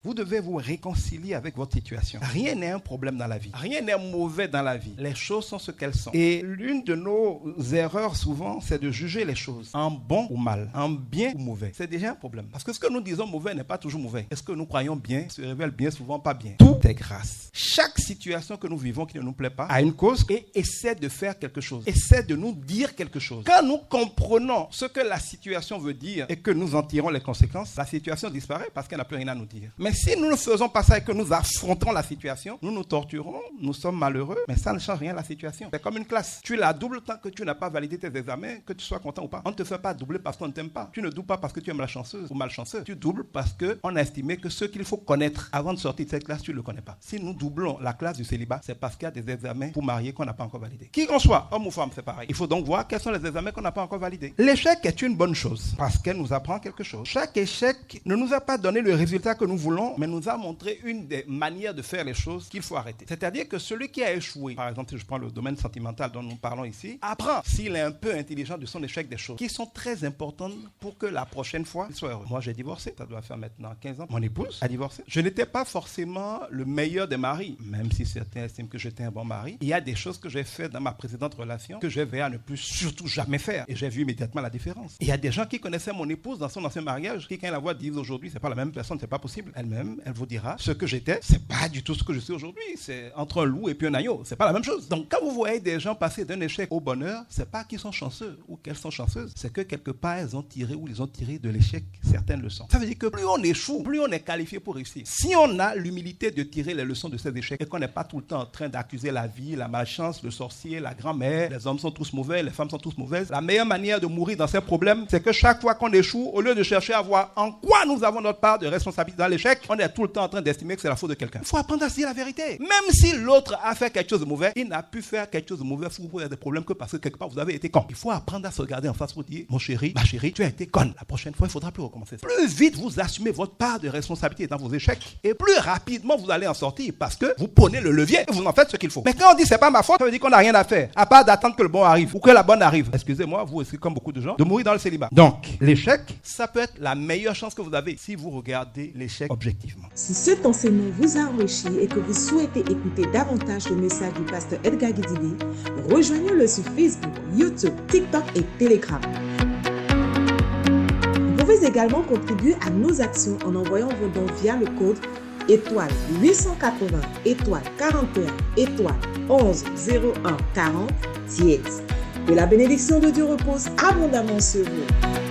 Vous devez vous réconcilier avec votre situation. Rien n'est un problème dans la vie. Rien n'est mauvais dans la vie. Les choses sont ce qu'elles sont. Et l'une de nos erreurs souvent, c'est de juger les choses en bon ou mal, en bien ou mauvais. C'est déjà un problème. Parce que ce que nous disons mauvais n'est pas toujours mauvais. Et ce que nous croyons bien se révèle bien souvent pas bien. Tout est grâce. Chaque situation que nous vivons qui ne nous plaît pas a une cause et essaie de faire quelque chose. Essaie de nous dire quelque chose. Quand nous comprenons ce que la situation veut dire et que nous en tirons les conséquences, la situation disparaît parce qu'elle n'a plus rien à nous dire. Mais si nous ne faisons pas ça et que nous affrontons la situation, nous nous torturons, nous sommes malheureux, mais ça ne change rien à la situation. C'est comme une classe. Tu la doubles tant que tu n'as pas validé tes examens, que tu sois content ou pas. On ne te fait pas doubler parce qu'on ne t'aime pas. Tu ne doubles pas parce que tu es malchanceuse ou malchanceux. Tu doubles parce qu'on a estimé que ce qu'il faut connaître avant de sortir de cette classe, tu ne le connais pas. Si nous doublons la classe du célibat, c'est parce qu'il y a des examens pour marier qu'on n'a pas encore validés. Qui qu'on soit, homme ou femme, c'est pareil. Il faut donc voir quels sont les examens qu'on n'a pas encore validés. L'échec est une bonne chose parce qu'elle nous apprend quelque chose. Chaque échec ne nous a pas donné le résultat que nous voulons, mais nous a montré une des manières de faire les choses qu'il faut arrêter. C'est-à-dire que celui qui a échoué, par exemple, si je prends le domaine sentimental dont nous parlons ici, apprend, s'il est un peu intelligent, de son échec des choses qui sont très importantes pour que la prochaine fois, il soit heureux. Moi, j'ai divorcé, ça doit faire maintenant 15 ans. Mon épouse a divorcé. Je n'étais pas forcément le meilleur des maris, même si certains estiment que j'étais un bon mari. Il y a des choses que j'ai faites dans ma précédente relation que j'ai veillé à ne plus surtout jamais faire. Et j'ai vu immédiatement la différence. Il y a des gens qui connaissaient mon épouse dans son ancien mariage, qui, quand ils la voient, disent aujourd'hui, c'est pas la même personne, c'est pas possible. Elle-même, elle vous dira, ce que j'étais, c'est pas du tout ce que je suis aujourd'hui. C'est entre un loup et puis un agneau. C'est pas la même chose. Donc, quand vous voyez des gens passer d'un échec au bonheur, c'est pas qu'ils sont chanceux ou qu'elles sont chanceuses. C'est que quelque part, elles ont tiré ou ils ont tiré de l'échec certaines leçons. Ça veut dire que plus on échoue, plus on est qualifié pour réussir. Si on a l'humilité de tirer les leçons de ces échecs et qu'on n'est pas tout le temps en train d'accuser la vie, la malchance, le sorcier, la grand-mère, les hommes sont tous mauvais, les femmes sont tous mauvaises, la meilleure manière de mourir dans ces problèmes, c'est que chaque fois qu'on échoue, au lieu de chercher à voir en quoi nous avons notre part de responsabilité dans l'échec, on est tout le temps en train d'estimer que c'est la faute de quelqu'un. Il faut apprendre à se dire la vérité. Même si l'autre a fait quelque chose de mauvais, il n'a pu faire quelque chose de mauvais pour vous avoir des problèmes que parce que quelque part vous avez été con. Il faut apprendre à se regarder en face pour dire, mon chéri, ma chérie, tu as été conne. La prochaine fois, il ne faudra plus recommencer. Plus vite vous assumez votre part de responsabilité dans vos échecs, et plus rapidement vous allez en sortir parce que vous prenez le levier et vous en faites ce qu'il faut. Mais quand on dit c'est pas ma faute, ça veut dire qu'on n'a rien à faire, à part d'attendre que le bon arrive ou que la bonne arrive. Excusez-moi, vous aussi, comme beaucoup de gens, de mourir dans le célibat. Donc, l'échec, ça peut être la meilleure chance que vous avez si vous regardez l'échec objectivement. Si cet enseignement vous a enrichi et que vous souhaitez écouter davantage le message du pasteur Edgar Guidibi, rejoignez-le sur Facebook, YouTube, TikTok et Telegram. Vous pouvez également contribuer à nos actions en envoyant vos dons via le code étoile 880 étoile 41 étoile 11 01 40 dièse. Que la bénédiction de Dieu repose abondamment sur vous.